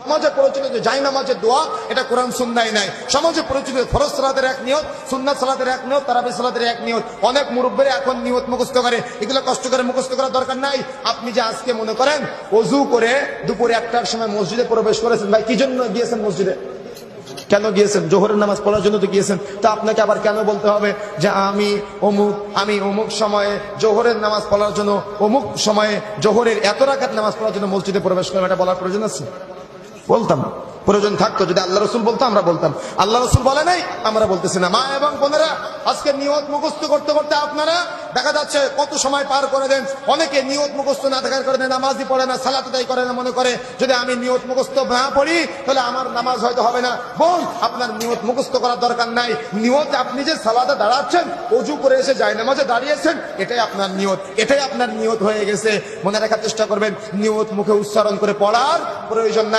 সমাজে প্রচলিত জায় নামাজের দোয়া, এটা কোরআন সুন্নাহয় নাই। সমাজে প্রচলিত ফরজ সালাতের এক নিয়ত, সুন্নাত সালাতের এক নিয়ত, তারাবি সালাতের এক নিয়ত। অনেক মুরব্বীরা এখন নিয়ত মুখস্থ করে, এগুলো কষ্ট করে মুখস্থ করার দরকার নাই। আপনি যে আজকে মনে করেন ওযু করে দুপুরে 1টার সময় মসজিদে প্রবেশ করেছেন, ভাই কি জন্য গিয়েছেন মসজিদে? কেন গিয়েছেন? জোহরের নামাজ পড়ার জন্য তো গিয়েছেন। তো আপনাকে আবার কেন বলতে হবে যে আমি অমুক সময়ে জোহরের নামাজ পড়ার জন্য, অমুক সময়ে জোহরের এত রাকাত নামাজ পড়ার জন্য মসজিদে প্রবেশ করলাম? এটা বলার প্রয়োজন আছে? বলতাম, প্রয়োজন থাকতো যদি আল্লাহ রসুল বলতো আমরা বলতাম। আল্লাহ রসুল বলে নাই, আমরা বলতেছি না। মা এবং বোনেরা, আজকে নিয়ত মুখস্থ করতে করতে আপনারা দেখা যাচ্ছে কত সময় পার করে দেন। অনেকে নিয়ত মুখস্থ না থাকার কারণে নামাজই পড়ে না, সালাত আদায় করে না, মনে করে যদি আমি নিয়ত মুখস্থ না পড়ি তাহলে আমার নামাজ হয়তো হবে না। বোন, আপনার নিয়ত মুখস্থ করার দরকার নাই। নিয়ত আপনি যে সালাতে দাঁড়াচ্ছেন, ওযু করে এসে যায় নামাজে দাঁড়িয়েছেন, এটাই আপনার নিয়ত, এটাই আপনার নিয়ত হয়ে গেছে। মনে রাখার চেষ্টা করবেন, নিয়ত মুখে উচ্চারণ করে পড়ার প্রয়োজন নাই।